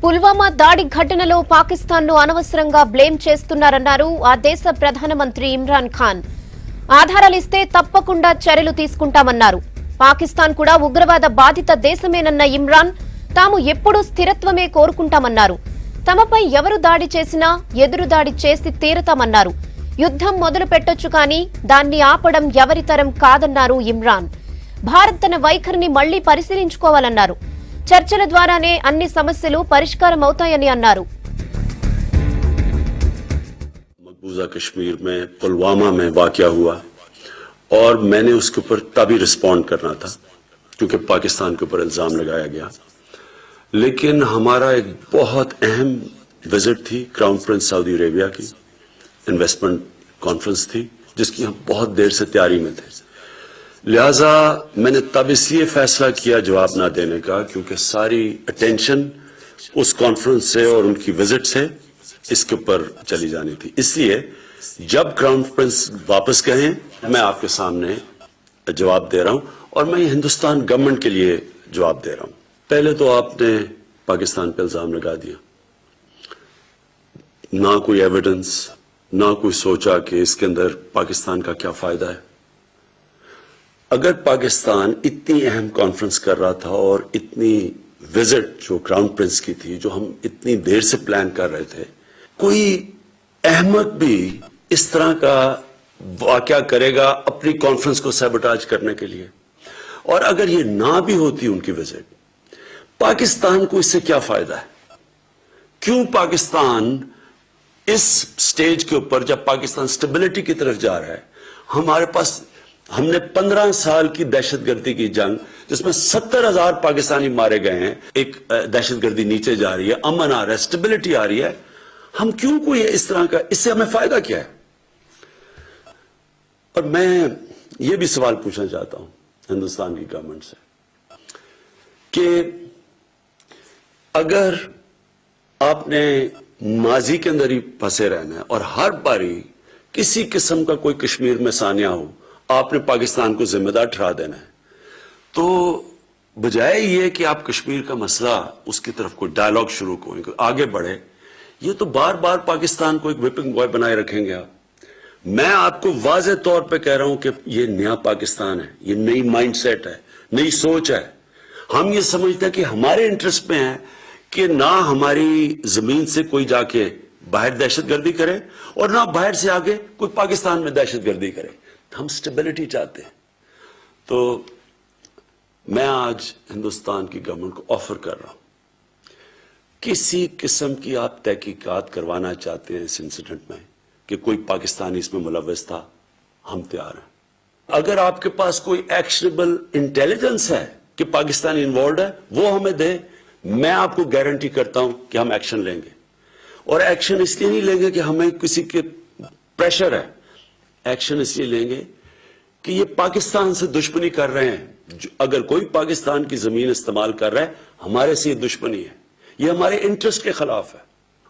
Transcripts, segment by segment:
పుల్వామా దాడి ఘటనలో పాకిస్తాన్ ను అనవసరంగా బ్లేమ్ చేస్తున్నారన్నారు ఆ దేశ ప్రధానమంత్రి ఇమ్రాన్ ఖాన్. ఆధారాలిస్తే తప్పకుండా చర్యలు తీసుకుంటామన్నారు. పాకిస్తాన్ కూడా ఉగ్రవాద బాధిత దేశమేనన్న ఇమ్రాన్ తాము ఎప్పుడూ స్థిరత్వమే కోరుకుంటామన్నారు. తమపై ఎవరు దాడి చేసినా ఎదురు దాడి చేసి తీరతామన్నారు. యుద్ధం మొదలు పెట్టొచ్చు కానీ దాన్ని ఆపడం ఎవరితరం కాదన్నారు ఇమ్రాన్. భారత్ తన వైఖరిని మళ్లీ పరిశీలించుకోవాలన్నారు. చర్చల ద్వారానే అన్ని సమస్యలు పరిష్కారం అవుతాయని అన్నారు. मकबूजा कश्मीर में पुलवामा में वाकया हुआ और मैंने उसके ऊपर तभी रिस्पॉन्ड करना था क्योंकि पाकिस्तान के ऊपर इल्जाम लगाया गया, लेकिन हमारा एक बहुत अहम विजिट थी क्राउन प्रिंस सऊदी अरेबिया की, इन्वेस्टमेंट कॉन्फ्रेंस थी जिसकी हम बहुत देर से तैयारी में थे। लिहाजा मैंने तब इसलिए फैसला किया जवाब ना देने का क्योंकि सारी अटेंशन उस कॉन्फ्रेंस से और उनकी विजिट से इसके ऊपर चली जानी थी। इसलिए जब क्राउन प्रिंस वापस गए मैं आपके सामने जवाब दे रहा हूं और मैं हिंदुस्तान गवर्नमेंट के लिए जवाब दे रहा हूं। पहले तो आपने पाकिस्तान पर इल्जाम लगा दिया, ना कोई एविडेंस, ना कोई सोचा कि इसके अंदर पाकिस्तान का क्या फायदा है। अगर पाकिस्तान इतनी अहम कॉन्फ्रेंस कर रहा था और इतनी विजिट जो क्राउन प्रिंस की थी जो हम इतनी देर से प्लान कर रहे थे, कोई अहमक भी इस तरह का वाकया करेगा अपनी कॉन्फ्रेंस को सैबोटाज करने के लिए? और अगर ये ना भी होती उनकी विजिट, पाकिस्तान को इससे क्या फायदा है? क्यों पाकिस्तान इस स्टेज के ऊपर, जब पाकिस्तान स्टेबिलिटी की तरफ जा रहा है, हमारे पास हमने 15 साल की दहशतगर्दी की जंग जिसमें 70,000 पाकिस्तानी मारे गए हैं, एक दहशतगर्दी नीचे जा रही है, अमन आ रहा है, स्टेबिलिटी आ रही है, हम क्यों कोई इस तरह का, इससे हमें फायदा क्या है? और मैं ये भी सवाल पूछना चाहता हूं हिंदुस्तान की गवर्नमेंट से कि अगर आपने माजी के अंदर ही फंसे रहना है और हर बारी किसी किस्म का कोई कश्मीर में सानिया हो आपने पाकिस्तान को जिम्मेदार ठहरा देना है, तो बजाय ये कि आप कश्मीर का मसला उसकी तरफ कोई डायलॉग शुरू करें, आगे बढ़े, ये तो बार बार पाकिस्तान को एक विपिंग बॉय बनाए रखेंगे आप। मैं आपको वाज़ेह तौर पे कह रहा हूं कि ये नया पाकिस्तान है, ये नई माइंडसेट है, नई सोच है। हम ये समझते हैं कि हमारे इंटरेस्ट में है कि ना हमारी जमीन से कोई जाके बाहर दहशतगर्दी करे और ना बाहर से आगे कोई पाकिस्तान में दहशतगर्दी करे। हम स्टेबिलिटी चाहते हैं। तो मैं आज हिंदुस्तान की गवर्नमेंट को ऑफर कर रहा हूं, किसी किस्म की आप तहकीकात करवाना चाहते हैं इस इंसिडेंट में कि कोई पाकिस्तानी इसमें मुलव्वस था, हम तैयार हैं। अगर आपके पास कोई एक्शनेबल इंटेलिजेंस है कि पाकिस्तानी इन्वॉल्व है, वो हमें दे, मैं आपको गारंटी करता हूं कि हम एक्शन लेंगे। और एक्शन इसलिए नहीं लेंगे कि हमें किसी के प्रेशर है, एक्शन इसलिए लेंगे कि ये पाकिस्तान से दुश्मनी कर रहे हैं। अगर कोई पाकिस्तान की जमीन इस्तेमाल कर रहा है, हमारे से ये दुश्मनी है, ये हमारे इंटरेस्ट के खिलाफ है।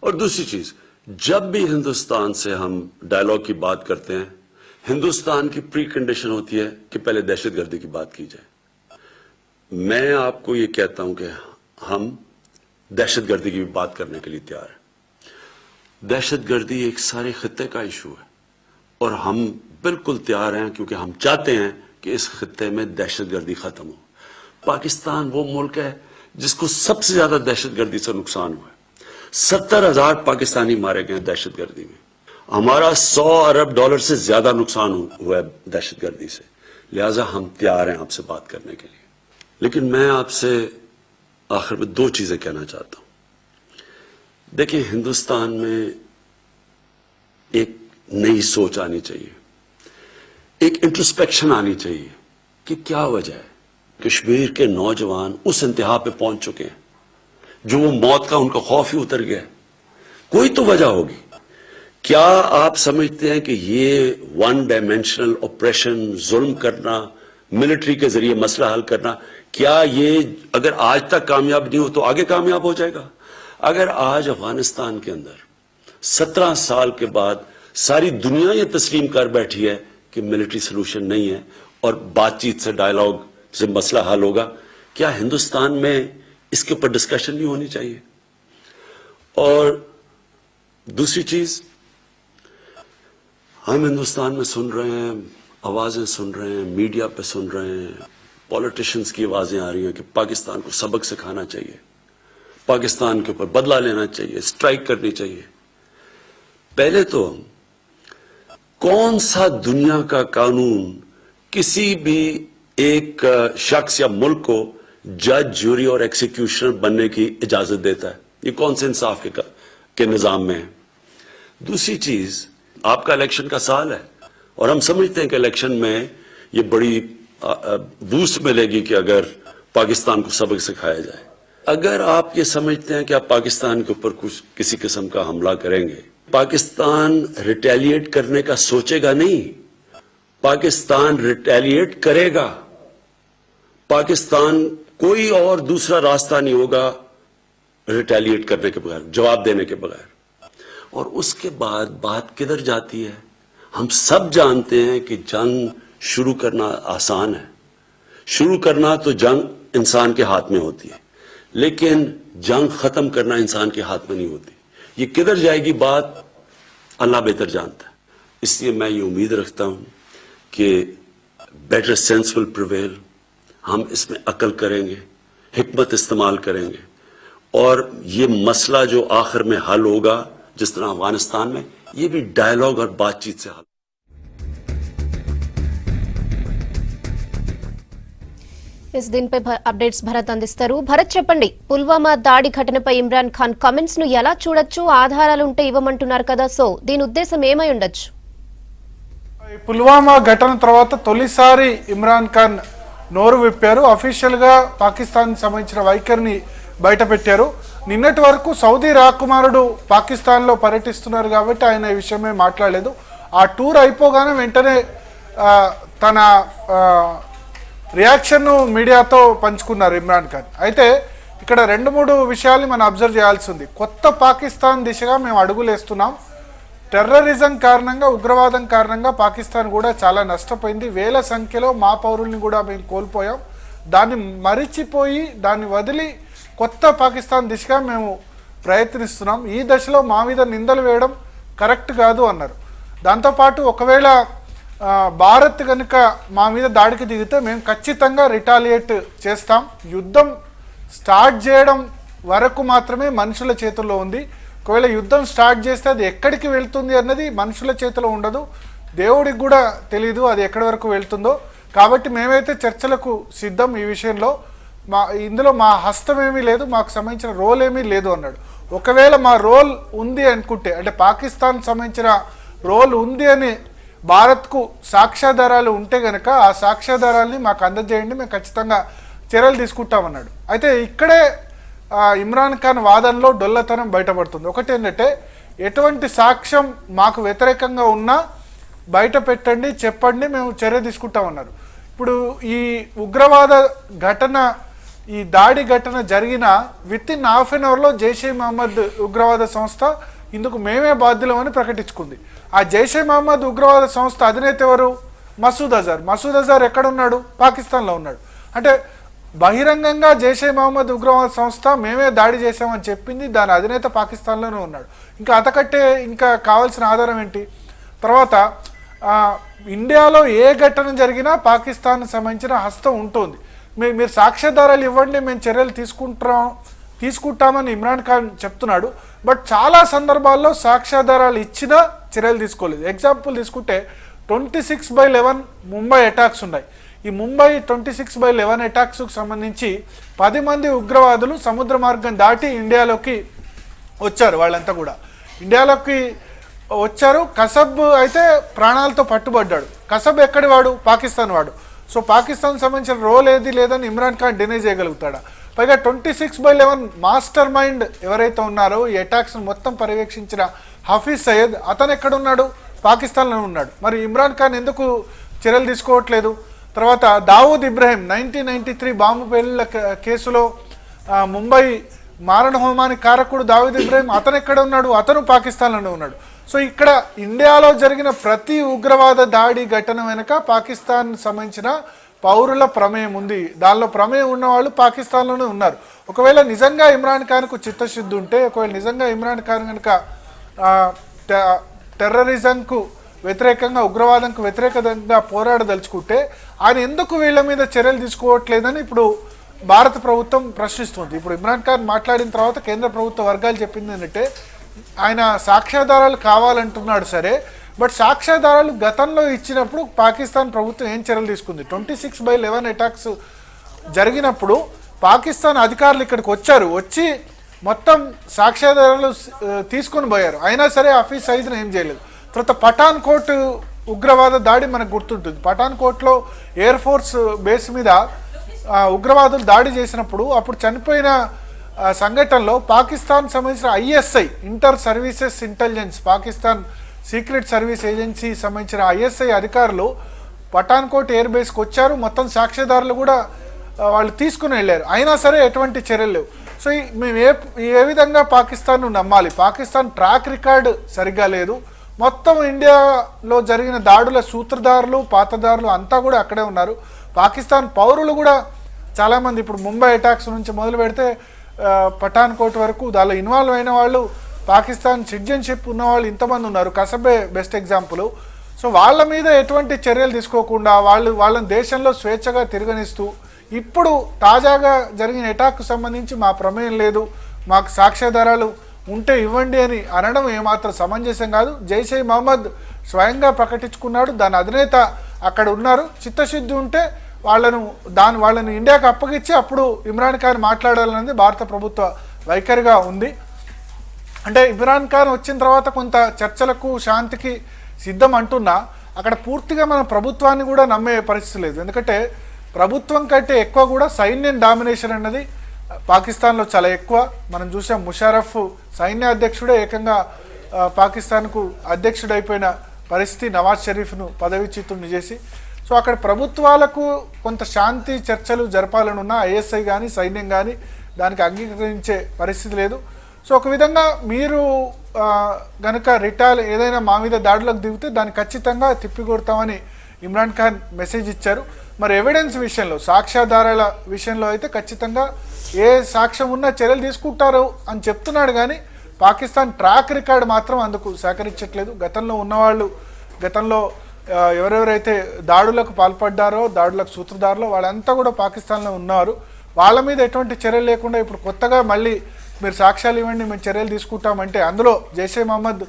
और दूसरी चीज, जब भी हिंदुस्तान से हम डायलॉग की बात करते हैं, हिंदुस्तान की प्री कंडीशन होती है कि पहले दहशतगर्दी की बात की जाए। मैं आपको ये कहता हूं कि हम दहशतगर्दी की भी बात करने के लिए तैयार हैं। दहशतगर्दी एक सारे खित्ते का इशू है और हम बिल्कुल तैयार हैं क्योंकि हम चाहते हैं कि इस खित्ते में दहशतगर्दी खत्म हो। पाकिस्तान वो मुल्क है जिसको सबसे ज्यादा दहशतगर्दी से नुकसान हुआ है। 70,000 पाकिस्तानी मारे गए दहशतगर्दी में। हमारा $100 अरब से ज्यादा नुकसान हुआ है दहशतगर्दी से। लिहाजा हम तैयार हैं आपसे बात करने के लिए। लेकिन मैं आपसे आखिर में 2 चीजें कहना चाहता हूं। देखिए, हिंदुस्तान में एक नई सोच आनी चाहिए, एक इंट्रोस्पेक्शन आनी चाहिए कि क्या वजह है कश्मीर के नौजवान उस इंतहा पे पहुंच चुके हैं जो वो मौत का उनका खौफ ही उतर गया। कोई तो वजह होगी। क्या आप समझते हैं कि ये वन डायमेंशनल ऑपरेशन, जुल्म करना, मिलिट्री के जरिए मसला हल करना, क्या ये अगर आज तक कामयाब नहीं हो तो आगे कामयाब हो जाएगा? अगर आज अफगानिस्तान के अंदर 17 साल के बाद सारी दुनिया ये तस्लीम कर बैठी है कि मिलिट्री सोल्यूशन नहीं है और बातचीत से, डायलॉग से मसला हल होगा, क्या हिंदुस्तान में इसके ऊपर डिस्कशन नहीं होनी चाहिए? और दूसरी चीज, हम हिंदुस्तान में सुन रहे हैं, आवाजें सुन रहे हैं, मीडिया पे सुन रहे हैं, पॉलिटिशियंस की आवाजें आ रही हैं कि पाकिस्तान को सबक सिखाना चाहिए, पाकिस्तान के ऊपर बदला लेना चाहिए, स्ट्राइक करनी चाहिए। पहले तो कौन सा दुनिया का कानून किसी भी एक शख्स या मुल्क को जज, जूरी और एक्सिक्यूशनर बनने की इजाजत देता है? ये कौन से इंसाफ के निजाम में है? दूसरी चीज, आपका इलेक्शन का साल है और हम समझते हैं कि इलेक्शन में ये बड़ी बूस्ट मिलेगी कि अगर पाकिस्तान को सबक सिखाया जाए। अगर आप ये समझते हैं कि आप पाकिस्तान के ऊपर कुछ किसी किस्म का हमला करेंगे, पाकिस्तान रिटेलिएट करने का सोचेगा नहीं, पाकिस्तान रिटेलिएट करेगा। पाकिस्तान कोई और दूसरा रास्ता नहीं होगा रिटेलिएट करने के बगैर, जवाब देने के बगैर। और उसके बाद बात किधर जाती है? हम सब जानते हैं कि जंग शुरू करना आसान है, शुरू करना तो जंग इंसान के हाथ में होती है, लेकिन जंग खत्म करना इंसान के हाथ में नहीं होती। ये किधर जाएगी बात अल्लाह बेहतर जानता है। इसलिए मैं ये उम्मीद रखता हूं कि बेटर सेंस विल प्रिवेल, हम इसमें अकल करेंगे, हिकमत इस्तेमाल करेंगे और ये मसला जो आखिर में हल होगा, जिस तरह अफगानिस्तान में, ये भी डायलॉग और बातचीत से हल। इस దీనిపై అప్డేట్స్ భరత్ అందిస్తారు. భరత్ చెప్పండి, పుల్వామా దాడి ఘటనపై ఇమ్రాన్ ఖాన్ కామెంట్స్ ను ఎలా చూడొచ్చు? ఆధారాలు ఉంటే ఇవ్వమంటున్నారు కదా, సో దీని ఉద్దేశం ఏమై ఉండొచ్చు? పుల్వామా ఘటన తర్వాత తొలిసారి ఇమ్రాన్ ఖాన్ నోరు విప్పారు. అఫీషియల్ గా పాకిస్తాన్ సంబంధించిన వైఖరిని బయట పెట్టారు. నిన్నటి వరకు సౌదీ రాకుమారుడు పాకిస్తాన్ లో పర్యటిస్తున్నారు కాబట్టి ఆయన ఈ విషయమే మాట్లాడలేదు. ఆ టూర్ అయిపోగానే వెంటనే తన రియాక్షన్ మీడియాతో పంచుకున్నారు ఇమ్రాన్ ఖాన్. అయితే ఇక్కడ 2-3 విషయాలు మనం అబ్జర్వ్ చేయాల్సి ఉంది. కొత్త పాకిస్తాన్ దిశగా మేము అడుగులేస్తున్నాం. టెర్రరిజం కారణంగా, ఉగ్రవాదం కారణంగా పాకిస్తాన్ కూడా చాలా నష్టపోయింది. వేల సంఖ్యలో మా పౌరుల్ని కూడా మేము కోల్పోయాం. దాన్ని మరిచిపోయి, దాన్ని వదిలి కొత్త పాకిస్తాన్ దిశగా మేము ప్రయత్నిస్తున్నాం. ఈ దశలో మా మీద నిందలు వేయడం కరెక్ట్ కాదు అన్నారు. దాంతోపాటు ఒకవేళ భారత్ కనుక మా మీద దాడికి దిగితే మేము ఖచ్చితంగా రిటాలియేట్ చేస్తాం. యుద్ధం స్టార్ట్ చేయడం వరకు మాత్రమే మనుషుల చేతుల్లో ఉంది. ఒకవేళ యుద్ధం స్టార్ట్ చేస్తే అది ఎక్కడికి వెళ్తుంది అన్నది మనుషుల చేతిలో ఉండదు, దేవుడికి కూడా తెలీదు అది ఎక్కడి వరకు వెళ్తుందో. కాబట్టి మేమైతే చర్చలకు సిద్ధం. ఈ విషయంలో ఇందులో మా హస్తం ఏమీ లేదు, మాకు సంబంధించిన రోల్ ఏమీ లేదు అన్నాడు. ఒకవేళ మా రోల్ ఉంది అనుకుంటే, అంటే పాకిస్తాన్ సంబంధించిన రోల్ ఉంది అని భారత్కు సాక్ష్యాధారాలు ఉంటే కనుక ఆ సాక్ష్యాధారాలని మాకు అందజేయండి, మేము ఖచ్చితంగా చర్యలు తీసుకుంటామన్నాడు. అయితే ఇక్కడే ఇమ్రాన్ ఖాన్ వాదనలో డొల్లతనం బయటపడుతుంది. ఒకటి ఏంటంటే, ఎటువంటి సాక్ష్యం మాకు వ్యతిరేకంగా ఉన్నా బయట పెట్టండి, చెప్పండి, మేము చర్య తీసుకుంటామన్నారు. ఇప్పుడు ఈ ఉగ్రవాద ఘటన, ఈ దాడి ఘటన జరిగిన వితిన్ హాఫ్ అన్ అవర్లో జైషే మహమ్మద్ ఉగ్రవాద సంస్థ ఇందుకు మేమే బాధ్యులమని ప్రకటించుకుంది. ఆ జైషే మహమ్మద్ ఉగ్రవాద సంస్థ అధినేత ఎవరు? మసూద్ అజర్. మసూద్ అజర్ ఎక్కడున్నాడు? పాకిస్తాన్లో ఉన్నాడు. అంటే బహిరంగంగా జైషే మహమ్మద్ ఉగ్రవాద సంస్థ మేమే దాడి చేశామని చెప్పింది, దాని అధినేత పాకిస్తాన్లోనే ఉన్నాడు. ఇంకా అంతకంటే ఇంకా కావాల్సిన ఆధారం ఏంటి? తర్వాత ఇండియాలో ఏ ఘటన జరిగినా పాకిస్తాన్ సంబంధించిన హస్తం ఉంటుంది. మీరు సాక్ష్యాధారాలు ఇవ్వండి, మేము చర్యలు తీసుకుంటామని ఇమ్రాన్ ఖాన్ చెప్తున్నాడు. బట్ చాలా సందర్భాల్లో సాక్ష్యాధారాలు ఇచ్చినా చర్యలు తీసుకోలేదు. ఎగ్జాంపుల్ తీసుకుంటే 26/11 ముంబై అటాక్స్ ఉన్నాయి. ఈ ముంబై 26/11 అటాక్స్కు సంబంధించి 10 మంది ఉగ్రవాదులు సముద్ర మార్గం దాటి ఇండియాలోకి వచ్చారు. వాళ్ళంతా కూడా ఇండియాలోకి వచ్చారు. కసబ్ అయితే ప్రాణాలతో పట్టుబడ్డాడు. కసబ్ ఎక్కడి వాడు? పాకిస్తాన్ వాడు. సో పాకిస్తాన్ సంబంధించిన రోల్ ఏది లేదని ఇమ్రాన్ ఖాన్ డినై చేయగలుగుతాడా? పైగా 26/11 మాస్టర్ మైండ్ ఎవరైతే ఉన్నారో ఈ అటాక్స్ మొత్తం పర్యవేక్షించిన హఫీజ్ సయ్యద్, అతను ఎక్కడున్నాడు? పాకిస్తాన్లో ఉన్నాడు. మరి ఇమ్రాన్ ఖాన్ ఎందుకు చర్యలు తీసుకోవట్లేదు? తర్వాత దావూద్ ఇబ్రహీం 1993 బాంబు పేలుళ్ల కేసులో ముంబై మారణ హోమానికి కారకుడు దావూద్ ఇబ్రహీం, అతను ఎక్కడ ఉన్నాడు? అతను పాకిస్తాన్లోనే ఉన్నాడు. సో ఇక్కడ ఇండియాలో జరిగిన ప్రతి ఉగ్రవాద దాడి ఘటన వెనుక పాకిస్తాన్ సంబంధించిన పౌరుల ప్రమేయం ఉంది, దానిలో ప్రమేయం ఉన్న వాళ్ళు పాకిస్తాన్లోనే ఉన్నారు. ఒకవేళ నిజంగా ఇమ్రాన్ ఖాన్కు చిత్తశుద్ధి ఉంటే, ఒకవేళ నిజంగా ఇమ్రాన్ ఖాన్ కనుక టెర్రరిజంకు వ్యతిరేకంగా, ఉగ్రవాదంకు వ్యతిరేకంగా పోరాడదలుచుకుంటే ఆయన ఎందుకు వీళ్ళ మీద చర్యలు తీసుకోవట్లేదని ఇప్పుడు భారత ప్రభుత్వం ప్రశ్నిస్తుంది. ఇప్పుడు ఇమ్రాన్ ఖాన్ మాట్లాడిన తర్వాత కేంద్ర ప్రభుత్వ వర్గాలు చెప్పింది ఏంటంటే, ఆయన సాక్ష్యాధారాలు కావాలంటున్నాడు సరే, బట్ సాక్ష్యాధారాలు గతంలో ఇచ్చినప్పుడు పాకిస్తాన్ ప్రభుత్వం ఏం చర్యలు తీసుకుంది? 26/11 అటాక్స్ జరిగినప్పుడు పాకిస్తాన్ అధికారులు ఇక్కడికి వచ్చి మొత్తం సాక్ష్యాధారాలు తీసుకొని పోయారు. అయినా సరే హఫీజ్ సయీద్ను ఏం చేయలేదు. తర్వాత పఠాన్ కోట్ ఉగ్రవాద దాడి మనకు గుర్తుంటుంది. పఠాన్ కోట్లో ఎయిర్ ఫోర్స్ బేస్ మీద ఉగ్రవాదులు దాడి చేసినప్పుడు అప్పుడు చనిపోయిన సంఘటనలో పాకిస్తాన్ సంబంధించిన ISI, inter services intelligence, Pakistan secret service agency సంబంధించిన ISI అధికారులు పఠాన్కోట్ ఎయిర్ బేస్కి వచ్చారు. మొత్తం సాక్ష్యదారులు కూడా వాళ్ళు తీసుకుని వెళ్ళారు. అయినా సరే ఎటువంటి చర్యలు లేవు. సో మేము ఏ విధంగా పాకిస్తాన్ను నమ్మాలి? పాకిస్తాన్ ట్రాక్ రికార్డు సరిగ్గా లేదు. మొత్తం ఇండియాలో జరిగిన దాడుల సూత్రధారులు, పాతదారులు అంతా కూడా అక్కడే ఉన్నారు. పాకిస్తాన్ పౌరులు కూడా చాలామంది, ఇప్పుడు ముంబై అటాక్స్ నుంచి మొదలు పెడితే పఠాన్కోట్ వరకు దానిలో ఇన్వాల్వ్ అయిన వాళ్ళు, పాకిస్తాన్ సిటిజన్షిప్ ఉన్న వాళ్ళు ఇంతమంది ఉన్నారు. కసబే బెస్ట్ ఎగ్జాంపుల్. సో వాళ్ళ మీద ఎటువంటి చర్యలు తీసుకోకుండా వాళ్ళని దేశంలో స్వేచ్ఛగా తిరగనిస్తూ, ఇప్పుడు తాజాగా జరిగిన అటాక్కు సంబంధించి మా ప్రమేయం లేదు, మాకు సాక్ష్యాధారాలు ఉంటే ఇవ్వండి అని అనడం ఏమాత్రం సమంజసం కాదు. జైష్ మహమ్మద్ స్వయంగా ప్రకటించుకున్నాడు, దాని అధినేత అక్కడ ఉన్నారు. చిత్తశుద్ధి ఉంటే వాళ్ళని ఇండియాకి అప్పగించి అప్పుడు ఇమ్రాన్ ఖాన్ మాట్లాడాలనేది భారత ప్రభుత్వ వైఖరిగా ఉంది. అంటే ఇమ్రాన్ ఖాన్ వచ్చిన తర్వాత కొంత చర్చలకు, శాంతికి సిద్ధం అంటున్నా, అక్కడ పూర్తిగా మన ప్రభుత్వాన్ని కూడా నమ్మే పరిస్థితి లేదు. ఎందుకంటే ప్రభుత్వం కంటే ఎక్కువ కూడా సైన్యం డామినేషన్ అన్నది పాకిస్తాన్లో చాలా ఎక్కువ. మనం చూసాం, ముషారఫ్ సైన్య అధ్యక్షుడే ఏకంగా పాకిస్తాన్కు అధ్యక్షుడైపోయిన పరిస్థితి, నవాజ్ షరీఫ్ను పదవిచ్యుతుడిని చేసి. సో అక్కడ ప్రభుత్వాలకు కొంత శాంతి చర్చలు జరపాలని ఉన్న ISI కానీ సైన్యం కానీ దానికి అంగీకరించే పరిస్థితి లేదు. సో ఒక విధంగా మీరు గనక ఏదైనా మా మీద దాడులకు దిగితే దాన్ని ఖచ్చితంగా తిప్పికొడతామని ఇమ్రాన్ ఖాన్ మెసేజ్ ఇచ్చారు. మరి ఎవిడెన్స్ విషయంలో, సాక్ష్యాధారాల విషయంలో అయితే ఖచ్చితంగా ఏ సాక్ష్యం ఉన్నా చర్యలు తీసుకుంటారు అని చెప్తున్నాడు. కానీ పాకిస్తాన్ ట్రాక్ రికార్డు మాత్రం అందుకు సహకరించట్లేదు. గతంలో ఎవరెవరైతే దాడులకు పాల్పడ్డారో, దాడులకు సూత్రధారులో వాళ్ళంతా కూడా పాకిస్తాన్లో ఉన్నారు. వాళ్ళ మీద ఎటువంటి చర్యలు లేకుండా ఇప్పుడు కొత్తగా మళ్ళీ మీరు సాక్ష్యాలు ఇవ్వండి, మేము చర్యలు తీసుకుంటామంటే, అందులో జైష్ మహమ్మద్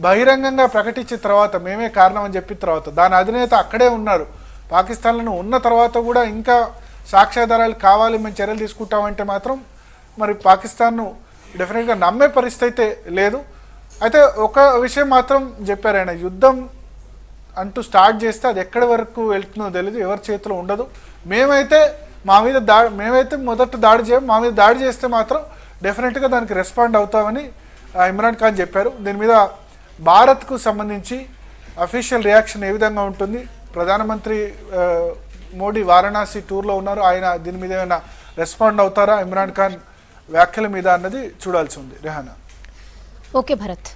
బహిరంగంగా ప్రకటించిన తర్వాత, మేమే కారణం అని చెప్పిన తర్వాత, దాని అధినేత అక్కడే ఉన్నారు. పాకిస్తాన్లో ఉన్న తర్వాత కూడా ఇంకా సాక్ష్యాధారాలు కావాలి, మేము చర్యలు తీసుకుంటామంటే మాత్రం మరి పాకిస్తాన్ను డెఫినెట్గా నమ్మే పరిస్థితి అయితే లేదు. అయితే ఒక విషయం మాత్రం చెప్పారు ఆయన, యుద్ధం అంటూ స్టార్ట్ చేస్తే అది ఎక్కడి వరకు వెళ్తుందో తెలియదు, ఎవరి చేతిలో ఉండదు. మేమైతే మొదట దాడి చేయం, మా మీద దాడి చేస్తే మాత్రం డెఫినెట్గా దానికి రెస్పాండ్ అవుతామని ఇమ్రాన్ ఖాన్ చెప్పారు. దీని మీద భారత్కు సంబంధించి అఫీషియల్ రియాక్షన్ ఏ విధంగా ఉంటుంది? ప్రధానమంత్రి మోడీ వారణాసి టూర్లో ఉన్నారు, ఆయన దీని మీద ఏమైనా రెస్పాండ్ అవుతారా ఇమ్రాన్ ఖాన్ వ్యాఖ్యల మీద అన్నది చూడాల్సి ఉంది. రెహానా. ఓకే భరత్.